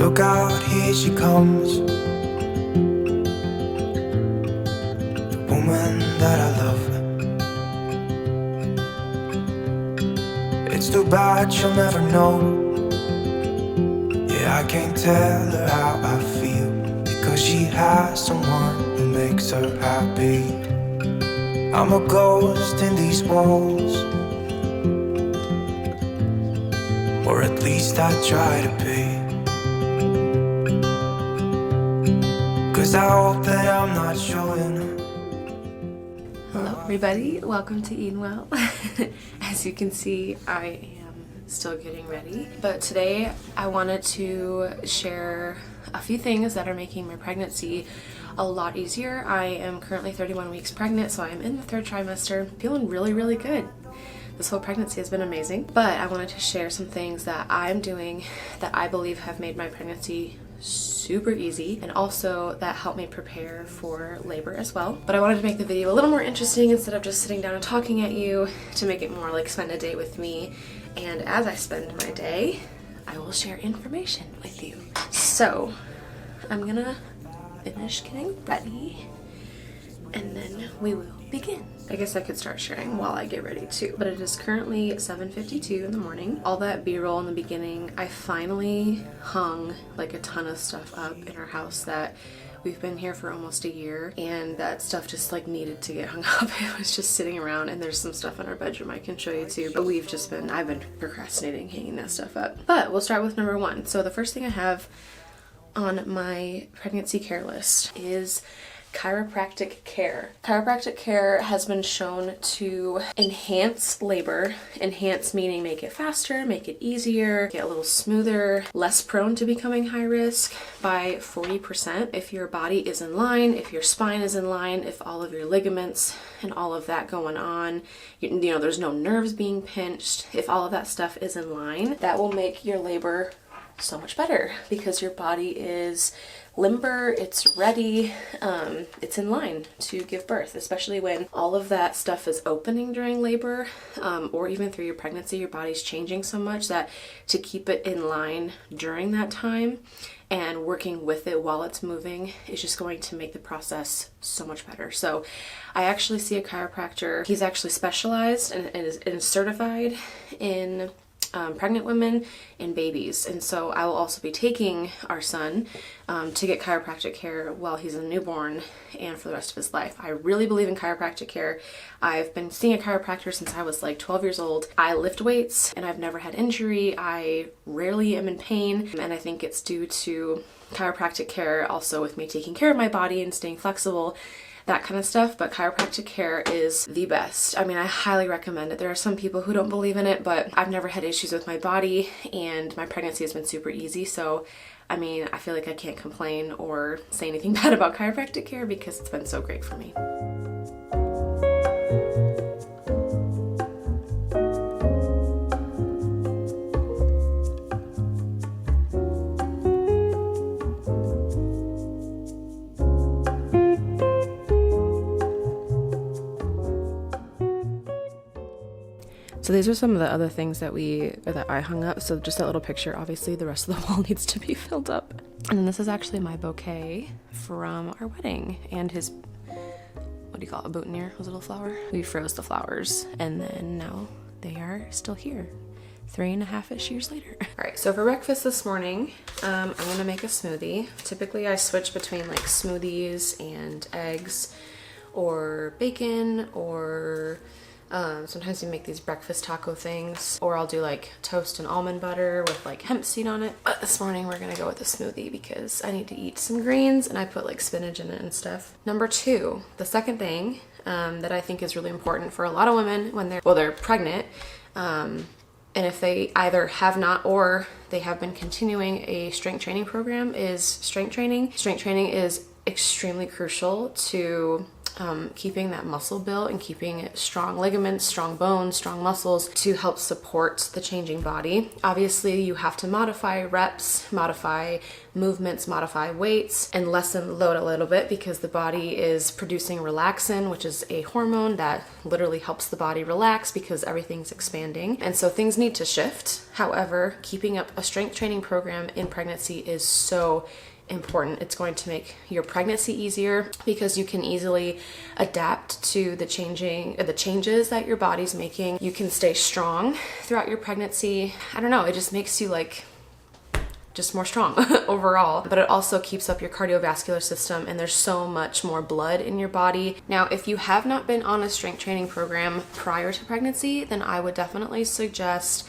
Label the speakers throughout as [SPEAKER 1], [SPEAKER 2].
[SPEAKER 1] Look out, here she comes, the woman that I love. It's too bad she'll never know. Yeah, I can't tell her how I feel, because she has someone who makes her happy. I'm a ghost in these walls, or at least I try to be. 'Cause I hope that I'm not showing.
[SPEAKER 2] Hello everybody, welcome to Eating Well. As you can see, I am still getting ready, but today I wanted to share a few things that are making my pregnancy a lot easier. I am currently 31 weeks pregnant, so I am in the third trimester, feeling really good. This whole pregnancy has been amazing, but I wanted to share some things that I'm doing that I believe have made my pregnancy super easy, and also that helped me prepare for labor as well. But I wanted to make the video a little more interesting instead of just sitting down and talking at you, to make it more like spend a day with me. And as I spend my day, I will share information with you. So I'm gonna finish getting ready and then we will begin. I guess I could start sharing while I get ready too, but it is currently 7:52 in the morning. All that b-roll in the beginning, I finally hung like a ton of stuff up in our house that we've been here for almost a year, and that stuff just like needed to get hung up. It was just sitting around, and there's some stuff in our bedroom I can show you too, but I've been procrastinating hanging that stuff up. But we'll start with number one. So the first thing I have on my pregnancy care list is Chiropractic Care. Chiropractic Care has been shown to enhance labor. Enhance meaning make it faster, make it easier, get a little smoother, less prone to becoming high risk by 40% if your body is in line, if your spine is in line, if all of your ligaments and all of that going on, you know, there's no nerves being pinched. If all of that stuff is in line, that will make your labor so much better because your body is limber, it's ready, it's in line to give birth, especially when all of that stuff is opening during labor, or even through your pregnancy. Your body's changing so much that to keep it in line during that time and working with it while it's moving is just going to make the process so much better. So I actually see a chiropractor. He's actually specialized and is certified in pregnant women and babies, and so I will also be taking our son to get chiropractic care while he's a newborn and for the rest of his life. I really believe in chiropractic care. I've been seeing a chiropractor since I was like 12 years old. I lift weights and I've never had injury. I rarely am in pain, and I think it's due to chiropractic care, also with me taking care of my body and staying flexible, that kind of stuff. But chiropractic care is the best. I mean, I highly recommend it. There are some people who don't believe in it, but I've never had issues with my body and my pregnancy has been super easy. So, I mean, I feel like I can't complain or say anything bad about chiropractic care because it's been so great for me. So these are some of the other things that I hung up. So just that little picture, obviously the rest of the wall needs to be filled up. And then this is actually my bouquet from our wedding and his, what do you call it, a boutonniere, his little flower. We froze the flowers and then now they are still here 3.5-ish years later. All right, so for breakfast this morning, I'm gonna make a smoothie. Typically I switch between like smoothies and eggs or bacon, or sometimes we make these breakfast taco things, or I'll do like toast and almond butter with like hemp seed on it. But this morning we're gonna go with a smoothie because I need to eat some greens and I put like spinach in it and stuff. Number two, the second thing that I think is really important for a lot of women when they're pregnant, and if they either have not or they have been continuing a strength training program, is strength training. Strength training is extremely crucial to keeping that muscle built and keeping strong ligaments, strong bones, strong muscles to help support the changing body. Obviously, you have to modify reps, modify movements, modify weights, and lessen load a little bit because the body is producing relaxin, which is a hormone that literally helps the body relax because everything's expanding. And so things need to shift. However, keeping up a strength training program in pregnancy is so important. It's going to make your pregnancy easier because you can easily adapt to the changes that your body's making. You can stay strong throughout your pregnancy. I don't know, it just makes you like just more strong overall, but it also keeps up your cardiovascular system, and there's so much more blood in your body. Now, if you have not been on a strength training program prior to pregnancy, then I would definitely suggest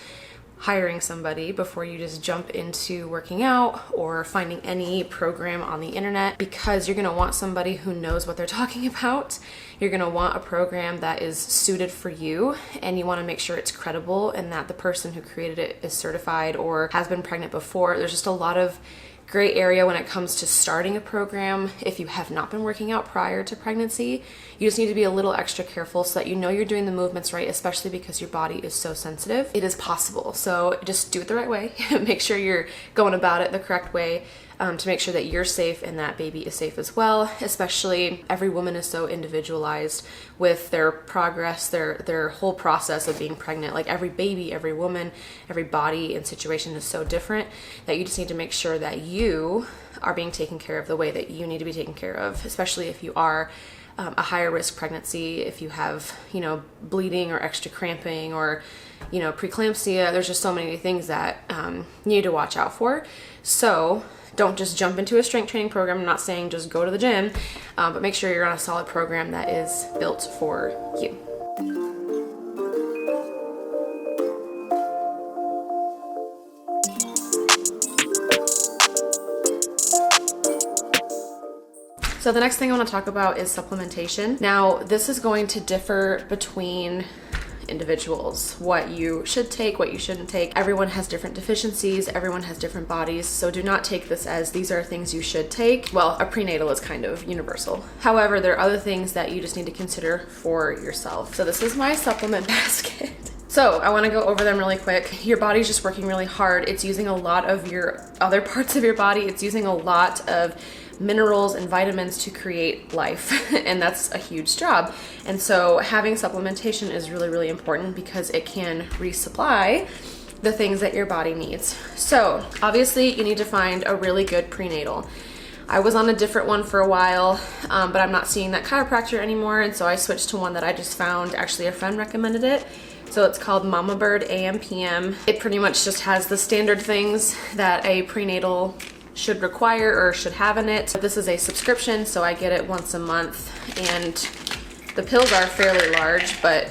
[SPEAKER 2] hiring somebody before you just jump into working out or finding any program on the internet, because you're going to want somebody who knows what they're talking about. You're going to want a program that is suited for you, and you want to make sure it's credible and that the person who created it is certified or has been pregnant before. There's just a lot of gray area when it comes to starting a program. If you have not been working out prior to pregnancy, you just need to be a little extra careful so that you know you're doing the movements right, especially because your body is so sensitive. It is possible, so just do it the right way. Make sure you're going about it the correct way, to make sure that you're safe and that baby is safe as well. Especially, every woman is so individualized with their progress, their whole process of being pregnant. Like every baby, every woman, every body and situation is so different that you just need to make sure that you are being taken care of the way that you need to be taken care of, especially if you are a higher risk pregnancy, if you have, bleeding or extra cramping or, preeclampsia. There's just so many things that you need to watch out for. So don't just jump into a strength training program. I'm not saying just go to the gym, but make sure you're on a solid program that is built for you. So the next thing I want to talk about is supplementation. Now, this is going to differ between individuals, what you should take, what you shouldn't take. Everyone has different deficiencies, everyone has different bodies, so do not take this as these are things you should take. Well, a prenatal is kind of universal. However, there are other things that you just need to consider for yourself. So this is my supplement basket. So I want to go over them really quick. Your body's just working really hard. It's using a lot of your other parts of your body. It's using a lot of minerals and vitamins to create life, and that's a huge job. And so having supplementation is really, really important because it can resupply the things that your body needs. So obviously you need to find a really good prenatal. I was on a different one for a while, but I'm not seeing that chiropractor anymore, and so I switched to one that I just found. Actually, a friend recommended it. So it's called Mama Bird AM/PM. It pretty much just has the standard things that a prenatal should require or should have in it. This is a subscription, so I get it once a month, and the pills are fairly large, but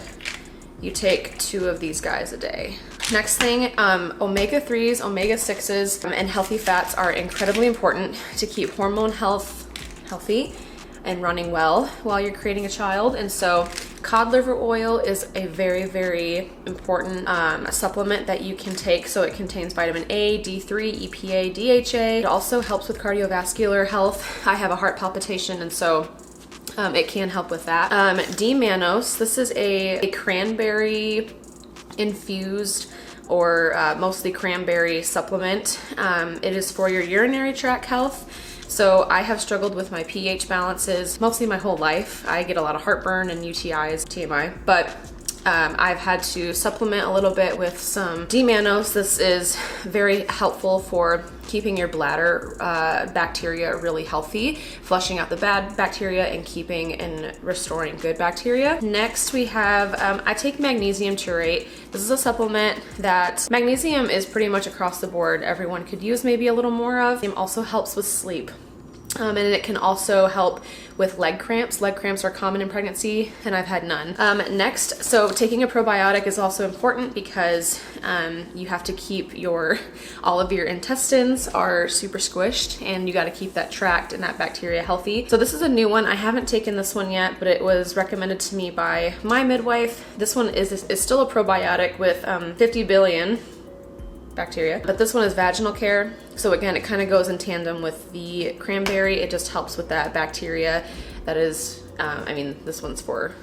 [SPEAKER 2] you take 2 of these guys a day. Next thing, omega-3s, omega-6s, and healthy fats are incredibly important to keep hormone health healthy and running well while you're creating a child. And so cod liver oil is a very, very important supplement that you can take. So it contains vitamin A, D3, EPA, DHA. It also helps with cardiovascular health. I have a heart palpitation, and so it can help with that. D-mannose, this is a cranberry infused or mostly cranberry supplement. It is for your urinary tract health. So I have struggled with my pH balances mostly my whole life. I get a lot of heartburn and UTIs, TMI, but I've had to supplement a little bit with some D-mannose. This is very helpful for keeping your bladder bacteria really healthy, flushing out the bad bacteria and keeping and restoring good bacteria. Next we have, I take magnesium taurate. This is a supplement that magnesium is pretty much across the board. Everyone could use maybe a little more of. It also helps with sleep. And it can also help with leg cramps. Leg cramps are common in pregnancy, and I've had none. Next, so taking a probiotic is also important because you have to keep all of your intestines are super squished, and you got to keep that tract and that bacteria healthy. So this is a new one. I haven't taken this one yet, but it was recommended to me by my midwife. This one is still a probiotic with 50 billion bacteria, but this one is vaginal care. So again, it kind of goes in tandem with the cranberry. It just helps with that bacteria that is I mean, this one's for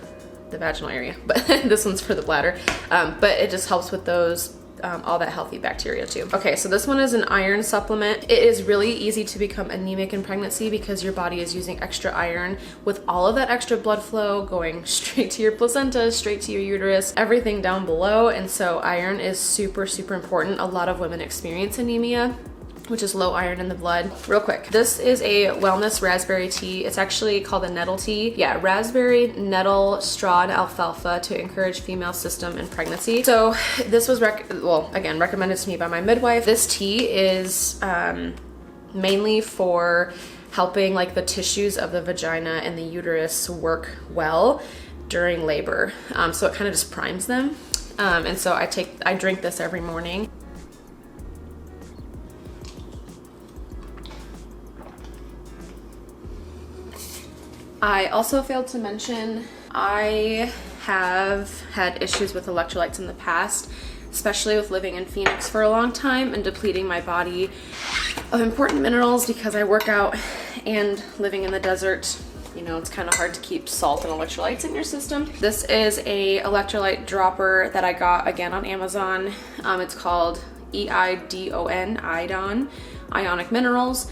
[SPEAKER 2] the vaginal area, but this one's for the bladder. But it just helps with those, all that healthy bacteria too. Okay, so this one is an iron supplement. It is really easy to become anemic in pregnancy because your body is using extra iron with all of that extra blood flow going straight to your placenta, straight to your uterus, everything down below. And so iron is super, super important. A lot of women experience anemia, which is low iron in the blood. Real quick, this is a wellness raspberry tea. It's actually called a nettle tea. Yeah, raspberry, nettle, straw, and alfalfa to encourage female system in pregnancy. So this was, recommended to me by my midwife. This tea is mainly for helping like the tissues of the vagina and the uterus work well during labor. So it kind of just primes them. And so I drink this every morning. I also failed to mention, I have had issues with electrolytes in the past, especially with living in Phoenix for a long time and depleting my body of important minerals because I work out and living in the desert. You know, it's kind of hard to keep salt and electrolytes in your system. This is a electrolyte dropper that I got again on Amazon. It's called EIDON, Ionic Minerals.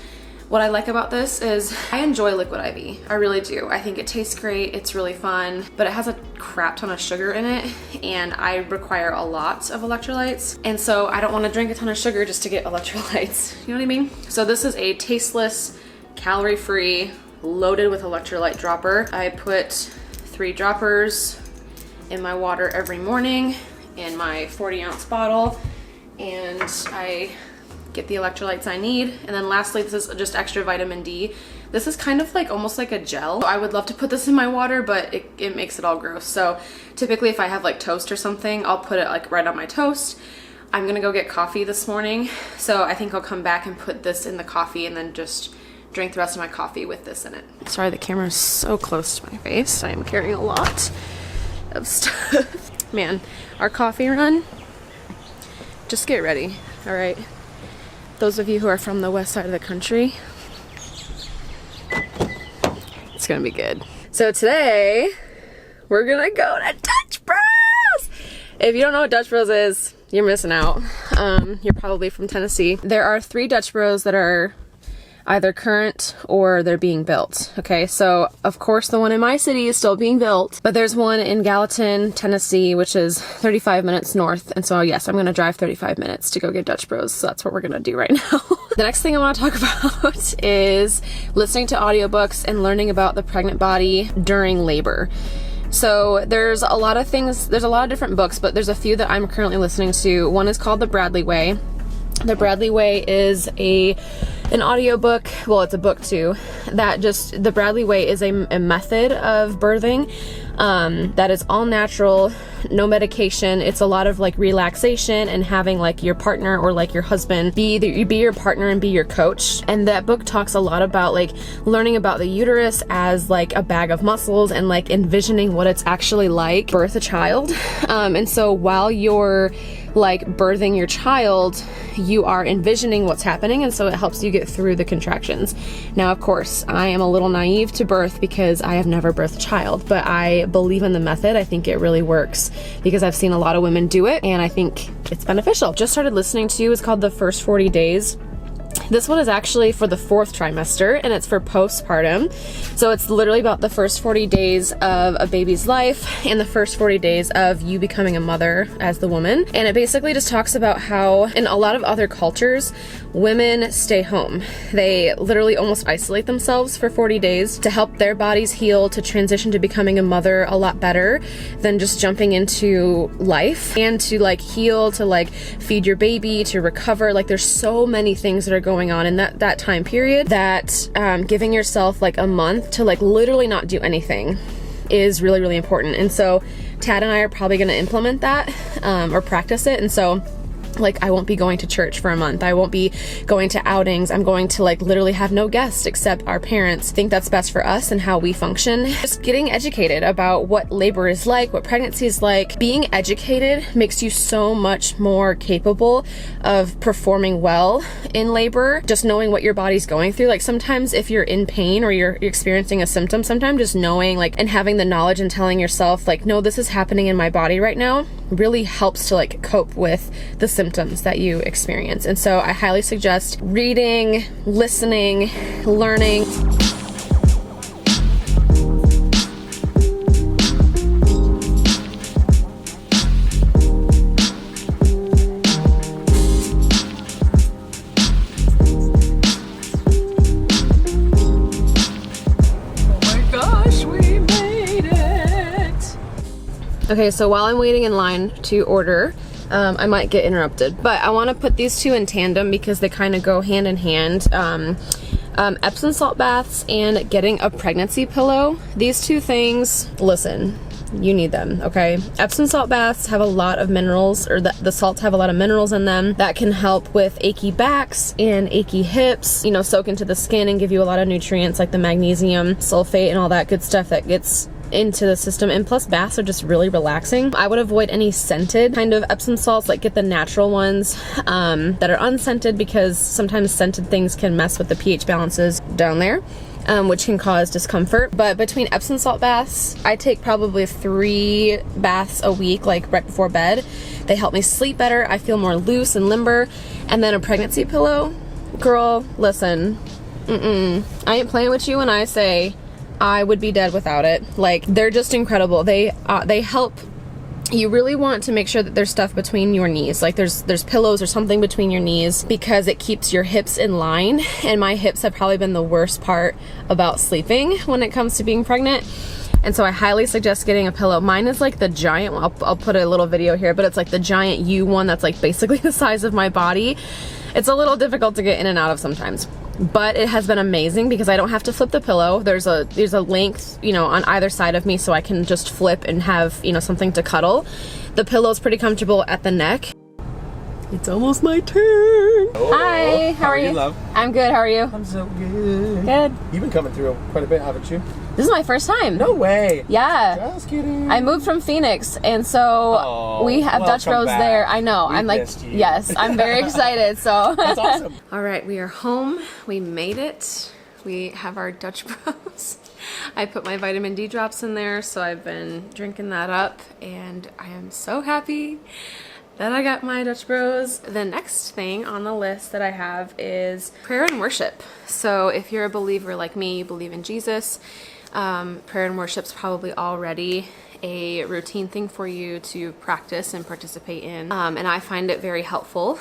[SPEAKER 2] What I like about this is I enjoy liquid IV. I really do. I think it tastes great. It's really fun, but it has a crap ton of sugar in it and I require a lot of electrolytes. And so I don't want to drink a ton of sugar just to get electrolytes. You know what I mean? So this is a tasteless, calorie-free, loaded with electrolyte dropper. I put 3 droppers in my water every morning in my 40-ounce bottle, and I get the electrolytes I need. And then lastly, this is just extra vitamin D. This is kind of like almost like a gel. I would love to put this in my water, but it makes it all gross. So typically if I have like toast or something, I'll put it like right on my toast. I'm gonna go get coffee this morning, so I think I'll come back and put this in the coffee and then just drink the rest of my coffee with this in it. Sorry, the camera is so close to my face. I am carrying a lot of stuff. Man, our coffee run, just get ready, all right? Those of you who are from the west side of the country, it's gonna be good. So today, we're gonna go to Dutch Bros! If you don't know what Dutch Bros is, you're missing out. You're probably from Tennessee. There are 3 Dutch Bros that are either current or they're being built. Okay, so of course the one in my city is still being built, but there's one in Gallatin, Tennessee, which is 35 minutes north. And so yes, I'm gonna drive 35 minutes to go get Dutch Bros. So that's what we're gonna do right now. The next thing I wanna talk about is listening to audiobooks and learning about the pregnant body during labor. So there's a lot of things, there's a lot of different books, but there's a few that I'm currently listening to. One is called The Bradley Way. The Bradley Way is an audiobook, well, it's a book too, that just, The Bradley Way is a method of birthing that is all natural, no medication. It's a lot of like relaxation and having like your partner or like your husband be your partner and be your coach. And that book talks a lot about like learning about the uterus as like a bag of muscles and like envisioning what it's actually like to birth a child. And so while you're like birthing your child, you are envisioning what's happening, and so it helps you get through the contractions. Now, of course, I am a little naive to birth because I have never birthed a child, but I believe in the method. I think it really works because I've seen a lot of women do it, and I think it's beneficial. Just started listening to, it's called The First 40 Days. This one is actually for the 4th trimester, and it's for postpartum. So it's literally about the first 40 days of a baby's life and the first 40 days of you becoming a mother as the woman. And it basically just talks about how in a lot of other cultures, women stay home. They literally almost isolate themselves for 40 days to help their bodies heal, to transition to becoming a mother a lot better than just jumping into life, and to like heal, to like feed your baby, to recover. Like there's so many things that are going on in that time period that giving yourself like a month to like literally not do anything is really, really important. And so Tad and I are probably going to implement that or practice it. And so Like, I won't be going to church for a month. I won't be going to outings. I'm going to like literally have no guests except our parents. I think that's best for us and how we function. Just getting educated about what labor is like, what pregnancy is like. Being educated makes you so much more capable of performing well in labor. Just knowing what your body's going through. Like, sometimes if you're in pain or you're experiencing a symptom, sometimes just knowing like and having the knowledge and telling yourself like, no, this is happening in my body right now, really helps to like cope with the symptoms that you experience. And so I highly suggest reading, listening, learning. Okay, so while I'm waiting in line to order, I might get interrupted, but I want to put these two in tandem because they kind of go hand in hand. Epsom salt baths and getting a pregnancy pillow. These two things, listen, you need them, okay? Epsom salt baths have a lot of minerals, or the salts have a lot of minerals in them that can help with achy backs and achy hips, you know, soak into the skin and give you a lot of nutrients like the magnesium, sulfate, and all that good stuff that gets into the system. And plus, baths are just really relaxing. I would avoid any scented kind of Epsom salts, like get the natural ones that are unscented, because sometimes scented things can mess with the pH balances down there, which can cause discomfort. But between Epsom salt baths, I take probably 3 baths a week, like right before bed. They help me sleep better. I feel more loose and limber. And then a pregnancy pillow, girl, listen, I ain't playing with you when I say I would be dead without it. Like, they're just incredible. They help. You really want to make sure that there's stuff between your knees. Like there's pillows or something between your knees, because it keeps your hips in line. And my hips have probably been the worst part about sleeping when it comes to being pregnant. And so I highly suggest getting a pillow. Mine is like the giant, I'll put a little video here, but it's like the giant U one that's like basically the size of my body. It's a little difficult to get in and out of sometimes, but it has been amazing because I don't have to flip the pillow. There's a length, you know, on either side of me, so I can just flip and have, you know, something to cuddle. The pillow's pretty comfortable at the neck. It's almost my turn. Oh, hi, how are you?
[SPEAKER 3] Love?
[SPEAKER 2] I'm good, how are you?
[SPEAKER 3] I'm so good.
[SPEAKER 2] Good.
[SPEAKER 3] You've been coming through quite a bit, haven't you?
[SPEAKER 2] This is my first time.
[SPEAKER 3] No way.
[SPEAKER 2] Yeah.
[SPEAKER 3] Just kidding.
[SPEAKER 2] I moved from Phoenix, and so we have Dutch Bros there. I know. I'm like, yes, I'm very excited. So
[SPEAKER 3] that's awesome.
[SPEAKER 2] All right, we are home. We made it. We have our Dutch Bros. I put my vitamin D drops in there, so I've been drinking that up, and I am so happy that I got my Dutch Bros. The next thing on the list that I have is prayer and worship. So if you're a believer like me, you believe in Jesus, prayer and worship's probably already a routine thing for you to practice and participate in. And I find it very helpful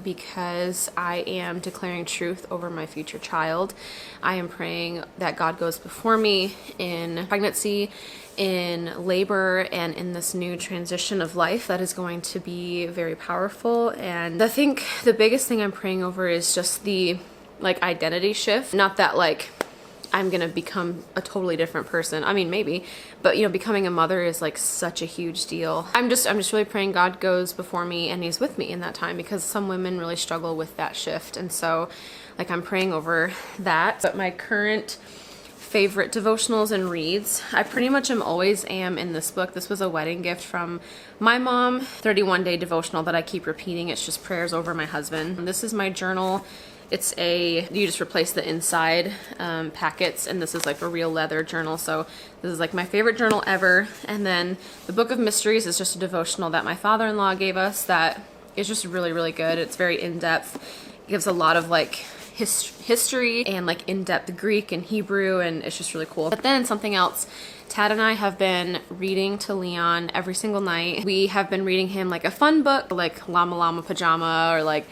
[SPEAKER 2] because I am declaring truth over my future child. I am praying that God goes before me in pregnancy, in labor, and in this new transition of life that is going to be very powerful. And I think the biggest thing I'm praying over is just the like identity shift. Not that like I'm gonna become a totally different person. I mean, maybe, but you know, becoming a mother is like such a huge deal. I'm just really praying God goes before me and He's with me in that time, because some women really struggle with that shift. And so like I'm praying over that. But my current favorite devotionals and reads, I pretty much always am in this book. This was a wedding gift from my mom, 31-day devotional that I keep repeating. It's just prayers over my husband. And this is my journal. You just replace the inside packets, and this is like a real leather journal. So this is like my favorite journal ever. And then the Book of Mysteries is just a devotional that my father-in-law gave us that is just really, really good. It's very in-depth. It gives a lot of like history and like in-depth Greek and Hebrew, and it's just really cool. But then something else, Tad and I have been reading to Leon every single night. We have been reading him like a fun book, like Llama Llama Pajama, or like,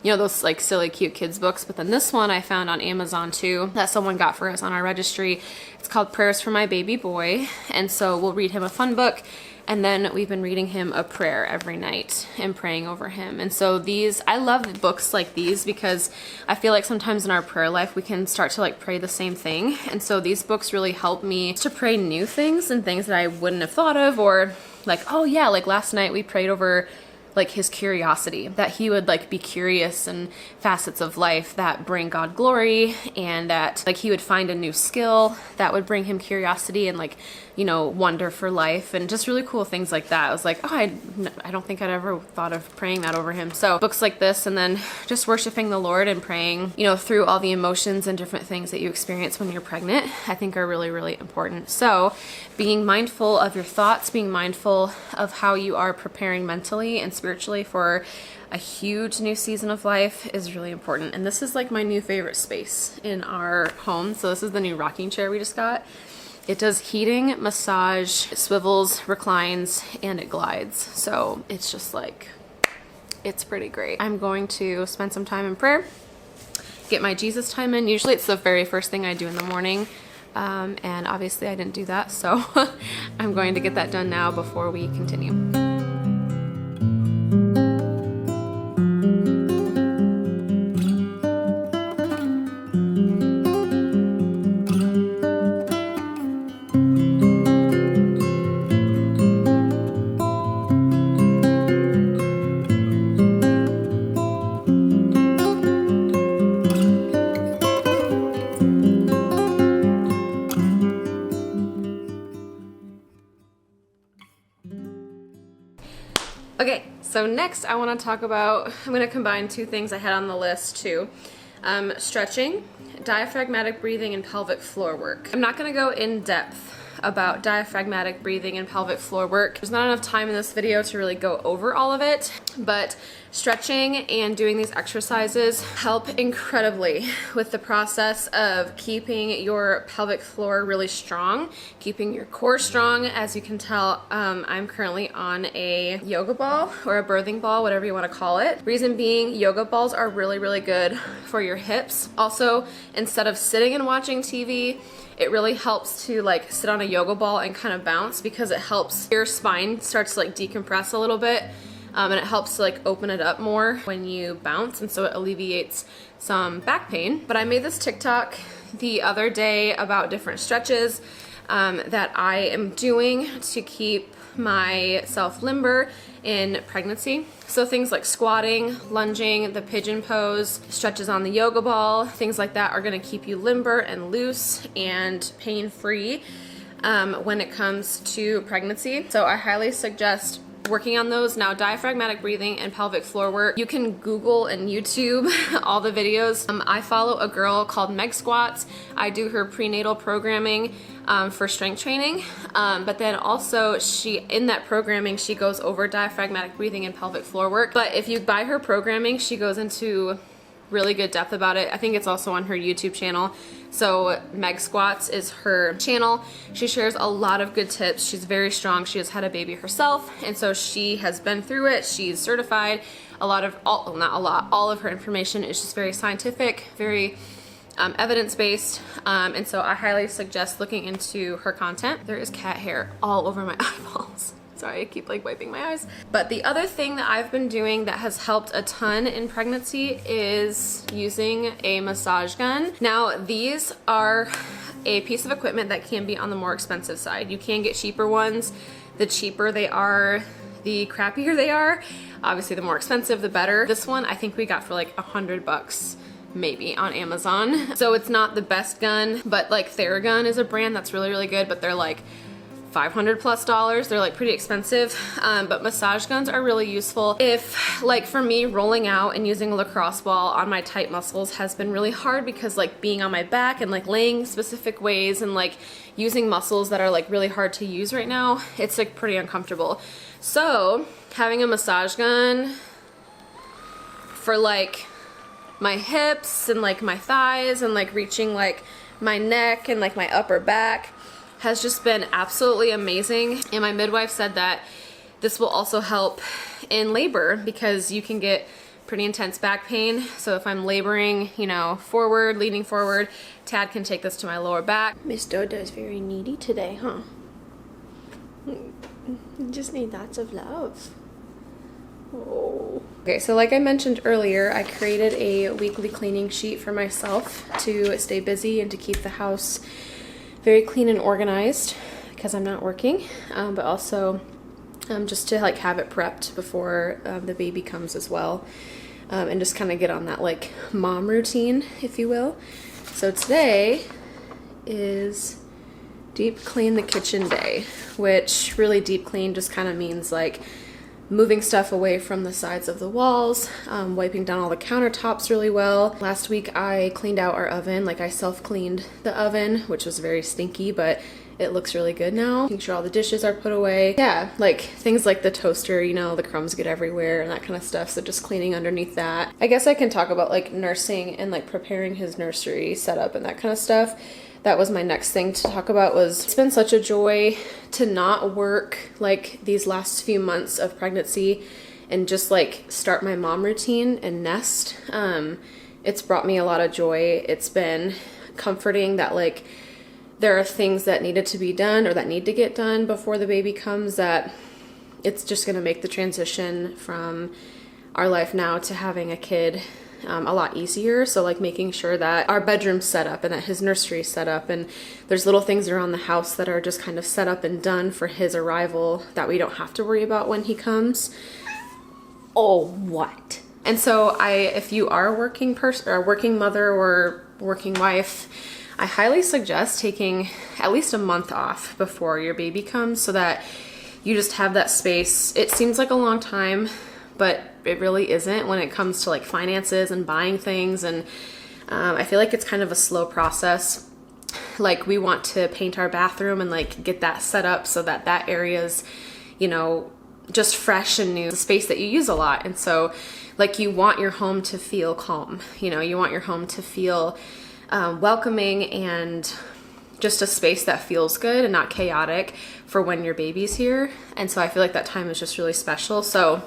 [SPEAKER 2] you know, those like silly cute kids books. But then this one I found on Amazon too, that someone got for us on our registry. It's called Prayers for My Baby Boy. And so we'll read him a fun book, and then we've been reading him a prayer every night and praying over him. And so I love books like these because I feel like sometimes in our prayer life we can start to like pray the same thing. And so these books really help me to pray new things and things that I wouldn't have thought of, or like, oh yeah, like last night we prayed over like his curiosity, that he would like be curious in facets of life that bring God glory, and that like he would find a new skill that would bring him curiosity and like, you know, wonder for life, and just really cool things like that. I was like, oh, I don't think I'd ever thought of praying that over him. So books like this, and then just worshiping the Lord and praying, you know, through all the emotions and different things that you experience when you're pregnant, I think are really, really important. So being mindful of your thoughts, being mindful of how you are preparing mentally and spiritually for a huge new season of life is really important. And this is like my new favorite space in our home. So this is the new rocking chair we just got. It does heating, massage, it swivels, reclines, and it glides. So it's just like, it's pretty great. I'm going to spend some time in prayer, get my Jesus time in. Usually it's the very first thing I do in the morning. And obviously I didn't do that. So I'm going to get that done now before we continue. Okay, so next I want to talk about, I'm going to combine two things I had on the list too. Stretching, diaphragmatic breathing, and pelvic floor work. I'm not going to go in depth about diaphragmatic breathing and pelvic floor work. There's not enough time in this video to really go over all of it, but stretching and doing these exercises help incredibly with the process of keeping your pelvic floor really strong, keeping your core strong. As you can tell, I'm currently on a yoga ball or a birthing ball, whatever you want to call it. Reason being, yoga balls are really, really good for your hips. Also, instead of sitting and watching TV, it really helps to like sit on a yoga ball and kind of bounce, because it helps your spine starts to like decompress a little bit. And it helps to like open it up more when you bounce, and so it alleviates some back pain. But I made this TikTok the other day about different stretches that I am doing to keep myself limber in pregnancy. So things like squatting, lunging, the pigeon pose, stretches on the yoga ball, things like that are going to keep you limber and loose and pain-free when it comes to pregnancy. So I highly suggest working on those. Now, diaphragmatic breathing and pelvic floor work, you can Google and YouTube all the videos. I follow a girl called Meg Squats. I do her prenatal programming for strength training, but then also in that programming, she goes over diaphragmatic breathing and pelvic floor work. But if you buy her programming, she goes into really good depth about it. I think it's also on her YouTube channel. So Meg Squats is her channel. She shares a lot of good tips. She's very strong. She has had a baby herself, and so she has been through it. She's certified. All of her information is just very scientific, very evidence-based, and so I highly suggest looking into her content. There is cat hair all over my eyeballs. Sorry, I keep like wiping my eyes. But the other thing that I've been doing that has helped a ton in pregnancy is using a massage gun. Now, these are a piece of equipment that can be on the more expensive side. You can get cheaper ones. The cheaper they are, the crappier they are. Obviously, the more expensive, the better. This one, I think we got for like $100 maybe on Amazon. So it's not the best gun, but like Theragun is a brand that's really, really good, but they're like $500+. They're like pretty expensive, but massage guns are really useful. If like for me, rolling out and using a lacrosse ball on my tight muscles has been really hard, because like being on my back and like laying specific ways and like using muscles that are like really hard to use right now, it's like pretty uncomfortable. So having a massage gun for like my hips and like my thighs and like reaching like my neck and like my upper back has just been absolutely amazing. And my midwife said that this will also help in labor, because you can get pretty intense back pain. So if I'm laboring, you know, forward, leaning forward, Tad can take this to my lower back. Miss Dodo is very needy today, huh? You just need lots of love. Oh. Okay, so like I mentioned earlier, I created a weekly cleaning sheet for myself to stay busy and to keep the house very clean and organized, because I'm not working, but also just to like have it prepped before the baby comes as well, and just kind of get on that like mom routine, if you will. So today is deep clean the kitchen day, which really deep clean just kind of means like moving stuff away from the sides of the walls, wiping down all the countertops really well. Last week I cleaned out our oven, like I self-cleaned the oven, which was very stinky, but it looks really good now. Making sure all the dishes are put away. Yeah, like things like the toaster, you know, the crumbs get everywhere and that kind of stuff. So just cleaning underneath that. I guess I can talk about like nursing and like preparing his nursery setup and that kind of stuff. That was my next thing to talk about. It's been such a joy to not work like these last few months of pregnancy and just like start my mom routine and nest. It's brought me a lot of joy. It's been comforting that like there are things that needed to be done or that need to get done before the baby comes, that it's just going to make the transition from our life now to having a kid a lot easier. So like making sure that our bedroom's set up and that his nursery's set up, and there's little things around the house that are just kind of set up and done for his arrival that we don't have to worry about when he comes. Oh, what? And so if you are a working person or a working mother or working wife, I highly suggest taking at least a month off before your baby comes so that you just have that space. It seems like a long time, but it really isn't when it comes to like finances and buying things. And I feel like it's kind of a slow process. Like we want to paint our bathroom and like get that set up so that that area's, you know, just fresh and new, the space that you use a lot. And so like you want your home to feel calm, you know, you want your home to feel welcoming and just a space that feels good and not chaotic for when your baby's here. And so I feel like that time is just really special. So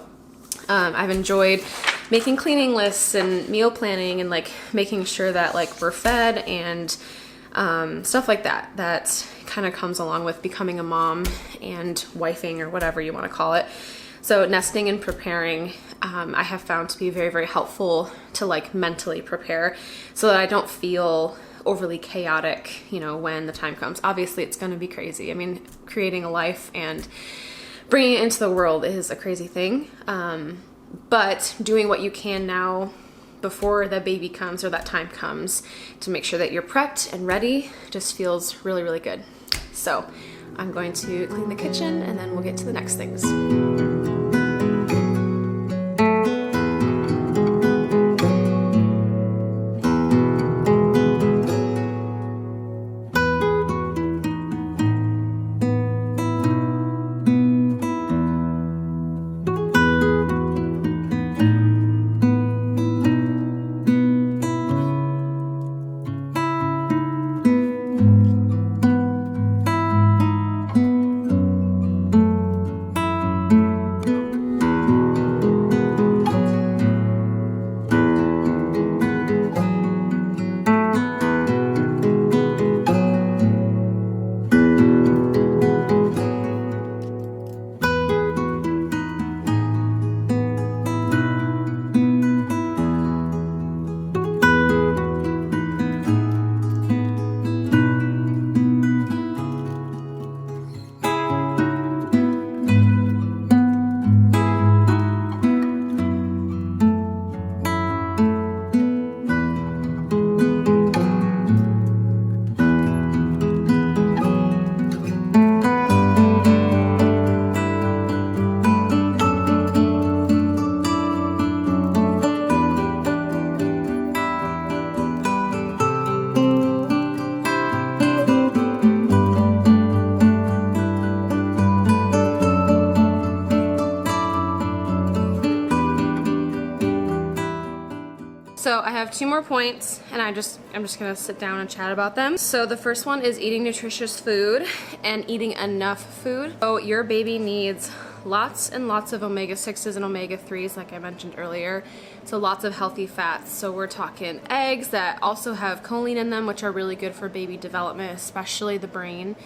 [SPEAKER 2] I've enjoyed making cleaning lists and meal planning and like making sure that like we're fed and stuff like that. That kind of comes along with becoming a mom and wifing or whatever you want to call it. So nesting and preparing, I have found to be very, very helpful to like mentally prepare so that I don't feel overly chaotic, you know, when the time comes. Obviously it's going to be crazy. I mean, creating a life and bringing it into the world is a crazy thing. But doing what you can now before the baby comes or that time comes to make sure that you're prepped and ready just feels really, really good. So I'm going to clean the kitchen and then we'll get to the next things. So I have 2 more points and I'm just gonna sit down and chat about them. So the first one is eating nutritious food and eating enough food. So your baby needs lots and lots of omega-6s and omega-3s like I mentioned earlier. So lots of healthy fats. So we're talking eggs that also have choline in them, which are really good for baby development, especially the brain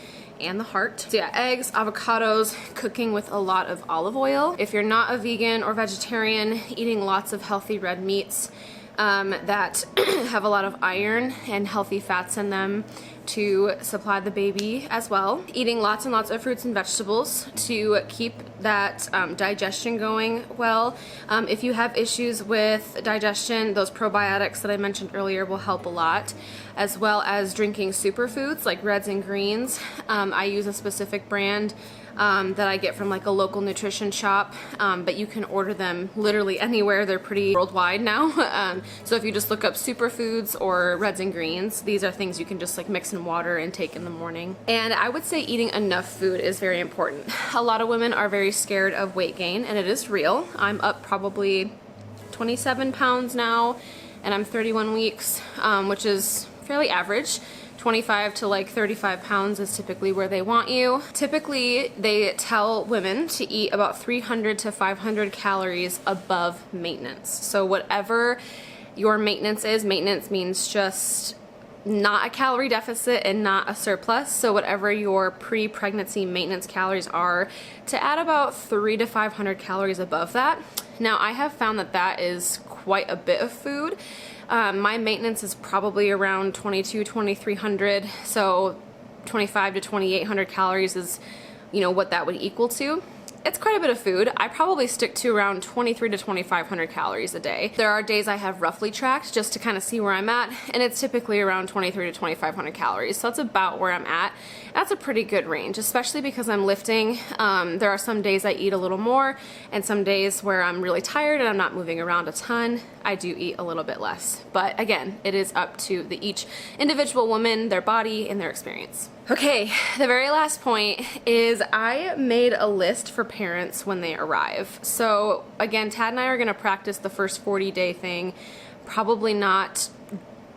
[SPEAKER 2] and the heart. So yeah, eggs, avocados, cooking with a lot of olive oil. If you're not a vegan or vegetarian, eating lots of healthy red meats that have a lot of iron and healthy fats in them to supply the baby as well. Eating lots and lots of fruits and vegetables to keep that digestion going well. If you have issues with digestion, those probiotics that I mentioned earlier will help a lot, as well as drinking superfoods like reds and greens. I use a specific brand that I get from like a local nutrition shop, but you can order them literally anywhere. They're pretty worldwide now. So if you just look up superfoods or reds and greens, these are things you can just like mix in water and take in the morning. And I would say eating enough food is very important. A lot of women are very scared of weight gain, and it is real. I'm up probably 27 pounds now, and I'm 31 weeks, which is fairly average. 25 to like 35 pounds is typically where they want you. Typically, they tell women to eat about 300 to 500 calories above maintenance. So whatever your maintenance is, maintenance means just not a calorie deficit and not a surplus. So whatever your pre-pregnancy maintenance calories are, to add about 300 to 500 calories above that. Now, I have found that that is quite a bit of food. My maintenance is probably around 2,300, so 25 to 2,800 calories is, you know, what that would equal to. It's quite a bit of food. I probably stick to around 23 to 2,500 calories a day. There are days I have roughly tracked just to kind of see where I'm at, and it's typically around 23 to 2,500 calories. So that's about where I'm at. That's a pretty good range, especially because I'm lifting. There are some days I eat a little more, and some days where I'm really tired and I'm not moving around a ton, I do eat a little bit less. But again, it is up to each individual woman, their body, and their experience. Okay, the very last point is I made a list for parents when they arrive. So again, Tad and I are gonna practice the first 40-day thing, probably not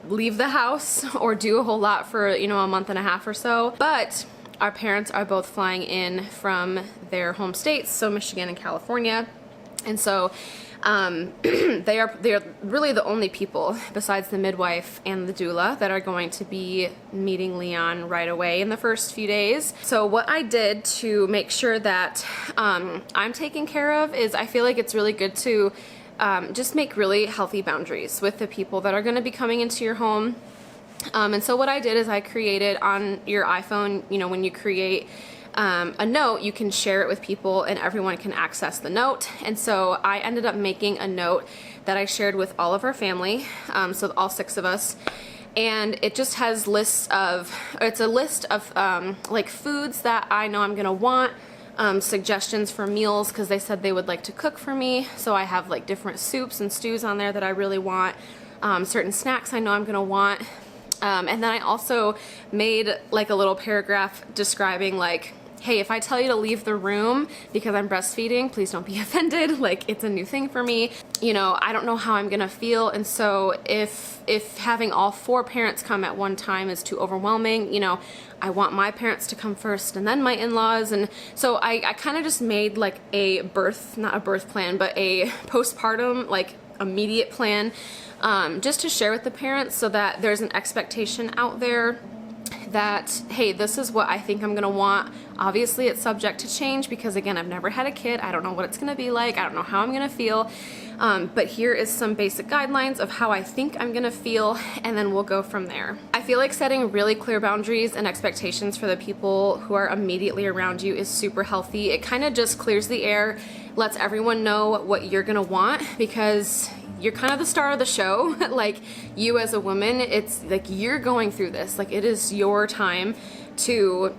[SPEAKER 2] leave the house or do a whole lot for, you know, a month and a half or so. But our parents are both flying in from their home states, so Michigan and California. And so they are really the only people besides the midwife and the doula that are going to be meeting Leon right away in the first few days. So what I did to make sure that I'm taken care of is I feel like it's really good to just make really healthy boundaries with the people that are going to be coming into your home. And so what I did is I created on your iPhone, you know, when you create a note, you can share it with people and everyone can access the note. And so I ended up making a note that I shared with all of our family, so all 6 of us. And it just has it's a list of like foods that I know I'm gonna want, suggestions for meals because they said they would like to cook for me. So I have like different soups and stews on there that I really want, certain snacks I know I'm gonna want. And then I also made like a little paragraph describing like, hey, if I tell you to leave the room because I'm breastfeeding, please don't be offended. Like, it's a new thing for me. You know, I don't know how I'm gonna feel. And so if having all 4 parents come at one time is too overwhelming, you know, I want my parents to come first and then my in-laws. And so I kind of just made like not a birth plan, but a postpartum, like immediate plan, just to share with the parents so that there's an expectation out there that, hey, this is what I think I'm gonna want. Obviously it's subject to change because again, I've never had a kid. I don't know what it's gonna be like. I don't know how I'm gonna feel. But here is some basic guidelines of how I think I'm gonna feel, and then we'll go from there. I feel like setting really clear boundaries and expectations for the people who are immediately around you is super healthy. It kind of just clears the air, lets everyone know what you're gonna want, because you're kind of the star of the show. Like, you as a woman, it's like you're going through this. Like, it is your time to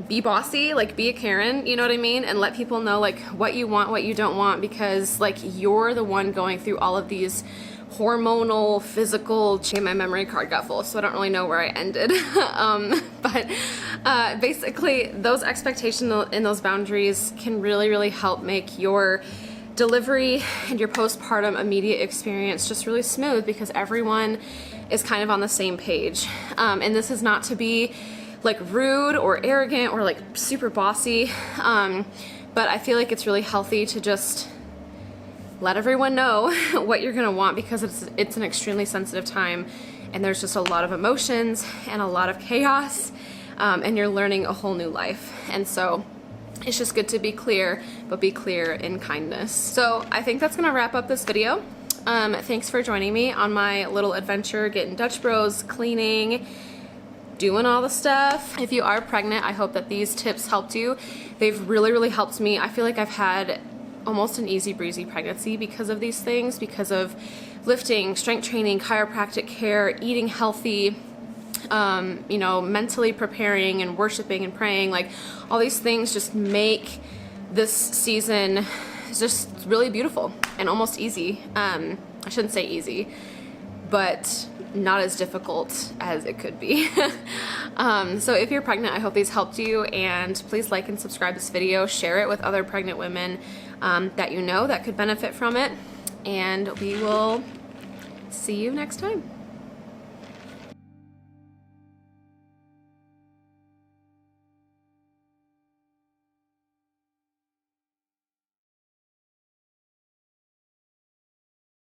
[SPEAKER 2] be bossy, like be a Karen, you know what I mean? And let people know like what you want, what you don't want, because like you're the one going through all of these hormonal, physical, my memory card got full, so I don't really know where I ended. But basically those expectations and those boundaries can really, really help make your delivery and your postpartum immediate experience just really smooth, because everyone is kind of on the same page. And this is not to be like rude or arrogant or like super bossy, but I feel like it's really healthy to just let everyone know what you're gonna want, because it's an extremely sensitive time and there's just a lot of emotions and a lot of chaos, and you're learning a whole new life. And so it's just good to be clear, but be clear in kindness. So I think that's gonna wrap up this video. Thanks for joining me on my little adventure getting Dutch Bros, cleaning, doing all the stuff. If you are pregnant, I hope that these tips helped you. They've really helped me. I feel like I've had almost an easy breezy pregnancy because of these things, because of lifting, strength training, chiropractic care, eating healthy, you know, mentally preparing and worshiping and praying. Like, all these things just make this season just really beautiful and almost easy. I shouldn't say easy, but not as difficult as it could be. So if you're pregnant, I hope these helped you, and please like and subscribe this video, share it with other pregnant women that you know that could benefit from it, and we will see you next time.